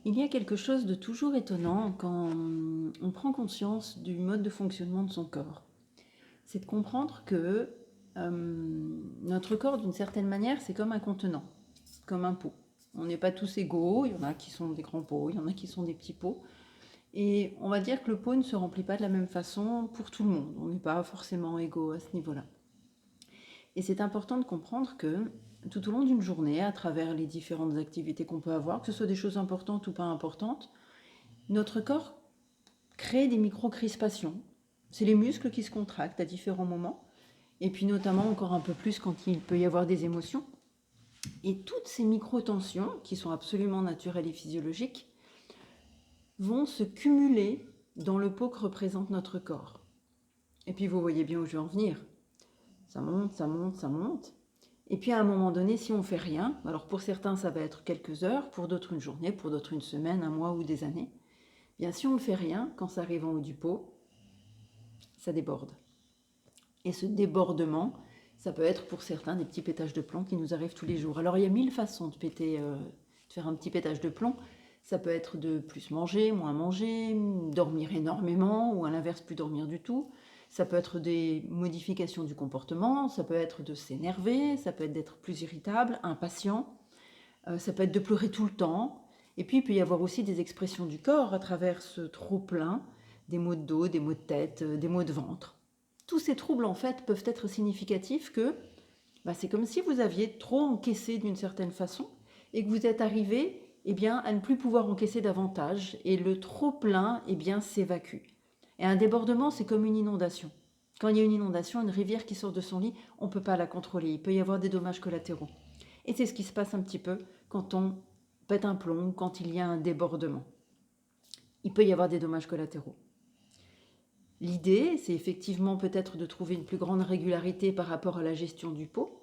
Il y a quelque chose de toujours étonnant quand on prend conscience du mode de fonctionnement de son corps. C'est de comprendre que notre corps, d'une certaine manière, c'est comme un contenant, comme un pot. On n'est pas tous égaux, il y en a qui sont des grands pots, il y en a qui sont des petits pots. Et on va dire que le pot ne se remplit pas de la même façon pour tout le monde. On n'est pas forcément égaux à ce niveau-là. Et c'est important de comprendre que tout au long d'une journée, à travers les différentes activités qu'on peut avoir, que ce soit des choses importantes ou pas importantes, notre corps crée des micro-crispations. C'est les muscles qui se contractent à différents moments, et puis notamment encore un peu plus quand il peut y avoir des émotions. Et toutes ces micro-tensions, qui sont absolument naturelles et physiologiques, vont se cumuler dans le pot que représente notre corps. Et puis vous voyez bien où je veux en venir. Ça monte, ça monte, ça monte. Et puis à un moment donné, si on ne fait rien, alors pour certains ça va être quelques heures, pour d'autres une journée, pour d'autres une semaine, un mois ou des années, bien si on ne fait rien, quand ça arrive en haut du pot, ça déborde. Et ce débordement, ça peut être pour certains des petits pétages de plomb qui nous arrivent tous les jours. Alors il y a mille façons de faire un petit pétage de plomb. Ça peut être de plus manger, moins manger, dormir énormément ou à l'inverse plus dormir du tout. Ça peut être des modifications du comportement, ça peut être de s'énerver, ça peut être d'être plus irritable, impatient, ça peut être de pleurer tout le temps. Et puis il peut y avoir aussi des expressions du corps à travers ce trop-plein, des maux de dos, des maux de tête, des maux de ventre. Tous ces troubles en fait peuvent être significatifs que c'est comme si vous aviez trop encaissé d'une certaine façon et que vous êtes arrivé à ne plus pouvoir encaisser davantage et le trop-plein s'évacue. Et un débordement, c'est comme une inondation. Quand il y a une inondation, une rivière qui sort de son lit, on ne peut pas la contrôler. Il peut y avoir des dommages collatéraux. Et c'est ce qui se passe un petit peu quand on pète un plomb, quand il y a un débordement. Il peut y avoir des dommages collatéraux. L'idée, c'est effectivement peut-être de trouver une plus grande régularité par rapport à la gestion du pot,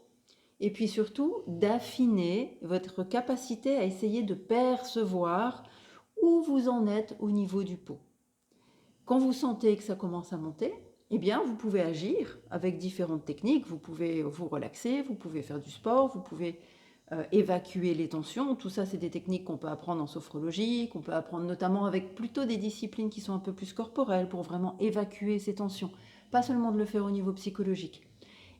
et puis surtout d'affiner votre capacité à essayer de percevoir où vous en êtes au niveau du pot. Quand vous sentez que ça commence à monter, vous pouvez agir avec différentes techniques. Vous pouvez vous relaxer, vous pouvez faire du sport, vous pouvez évacuer les tensions. Tout ça, c'est des techniques qu'on peut apprendre en sophrologie, qu'on peut apprendre notamment avec plutôt des disciplines qui sont un peu plus corporelles pour vraiment évacuer ces tensions. Pas seulement de le faire au niveau psychologique.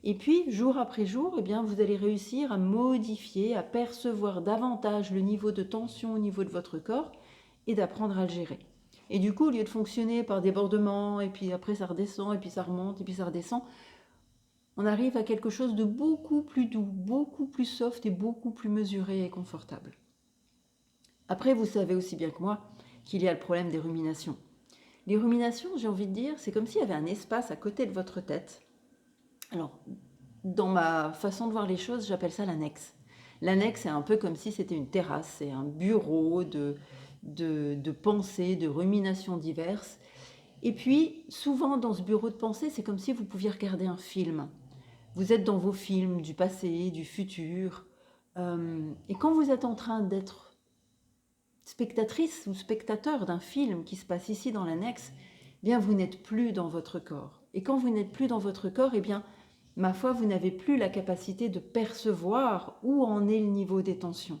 Et puis, jour après jour, vous allez réussir à modifier, à percevoir davantage le niveau de tension au niveau de votre corps et d'apprendre à le gérer. Et du coup, au lieu de fonctionner par débordement, et puis après ça redescend, et puis ça remonte, et puis ça redescend, on arrive à quelque chose de beaucoup plus doux, beaucoup plus soft et beaucoup plus mesuré et confortable. Après, vous savez aussi bien que moi qu'il y a le problème des ruminations. Les ruminations, j'ai envie de dire, c'est comme s'il y avait un espace à côté de votre tête. Alors, dans ma façon de voir les choses, j'appelle ça l'annexe. L'annexe, c'est un peu comme si c'était une terrasse, c'est un bureau de pensées, de ruminations diverses. Et puis, souvent, dans ce bureau de pensée, c'est comme si vous pouviez regarder un film. Vous êtes dans vos films du passé, du futur. Et quand vous êtes en train d'être spectatrice ou spectateur d'un film qui se passe ici dans l'annexe, vous n'êtes plus dans votre corps. Et quand vous n'êtes plus dans votre corps, ma foi, vous n'avez plus la capacité de percevoir où en est le niveau des tensions.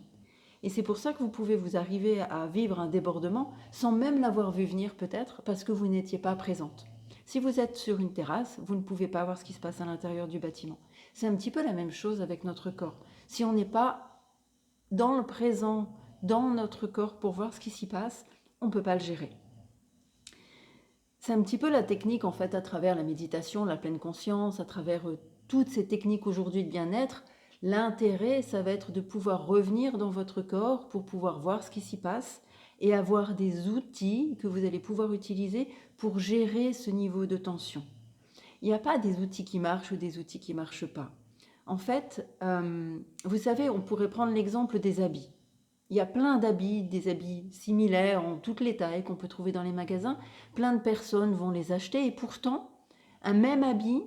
Et c'est pour ça que vous pouvez vous arriver à vivre un débordement sans même l'avoir vu venir peut-être, parce que vous n'étiez pas présente. Si vous êtes sur une terrasse, vous ne pouvez pas voir ce qui se passe à l'intérieur du bâtiment. C'est un petit peu la même chose avec notre corps. Si on n'est pas dans le présent, dans notre corps pour voir ce qui s'y passe, on ne peut pas le gérer. C'est un petit peu la technique en fait à travers la méditation, la pleine conscience, à travers toutes ces techniques aujourd'hui de bien-être. L'intérêt, ça va être de pouvoir revenir dans votre corps pour pouvoir voir ce qui s'y passe et avoir des outils que vous allez pouvoir utiliser pour gérer ce niveau de tension. Il n'y a pas des outils qui marchent ou des outils qui ne marchent pas. En fait, vous savez, on pourrait prendre l'exemple des habits. Il y a plein d'habits, des habits similaires en toutes les tailles qu'on peut trouver dans les magasins. Plein de personnes vont les acheter et pourtant, un même habit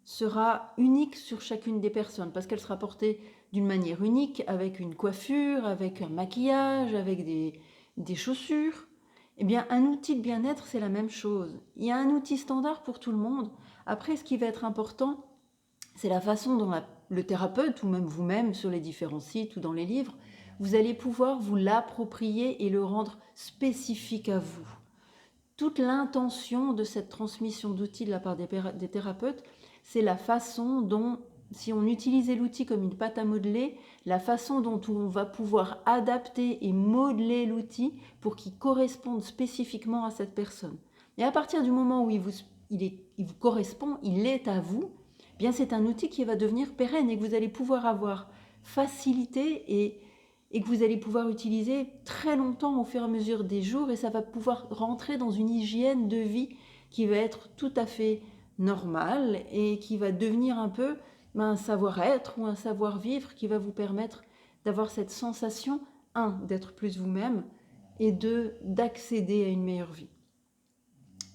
sera unique sur chacune des personnes parce qu'elle sera portée d'une manière unique, avec une coiffure, avec un maquillage, avec des chaussures. Un outil de bien-être, c'est la même chose. Il y a un outil standard pour tout le monde. Après, ce qui va être important, c'est la façon dont le thérapeute ou même vous-même sur les différents sites ou dans les livres, vous allez pouvoir vous l'approprier et le rendre spécifique à vous. Toute l'intention de cette transmission d'outils de la part des thérapeutes, c'est la façon dont, si on utilisait l'outil comme une pâte à modeler, la façon dont on va pouvoir adapter et modeler l'outil pour qu'il corresponde spécifiquement à cette personne. Et à partir du moment où il vous correspond, il est à vous, eh bien c'est un outil qui va devenir pérenne et que vous allez pouvoir avoir facilité et que vous allez pouvoir utiliser très longtemps au fur et à mesure des jours, et ça va pouvoir rentrer dans une hygiène de vie qui va être tout à fait normale et qui va devenir un peu un savoir-être ou un savoir-vivre qui va vous permettre d'avoir cette sensation, d'être plus vous-même et d'accéder à une meilleure vie.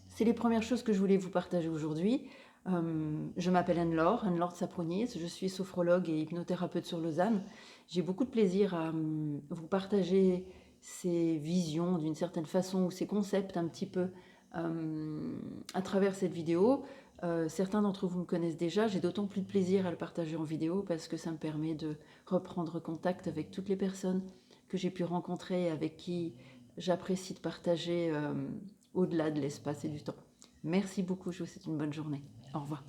C'est les premières choses que je voulais vous partager aujourd'hui. Je m'appelle Anne-Laure Sapronies, je suis sophrologue et hypnothérapeute sur Lausanne. J'ai beaucoup de plaisir à vous partager ces visions d'une certaine façon ou ces concepts un petit peu à travers cette vidéo. Certains d'entre vous me connaissent déjà, j'ai d'autant plus de plaisir à le partager en vidéo parce que ça me permet de reprendre contact avec toutes les personnes que j'ai pu rencontrer et avec qui j'apprécie de partager au-delà de l'espace et du temps. Merci beaucoup, je vous souhaite une bonne journée. Au revoir.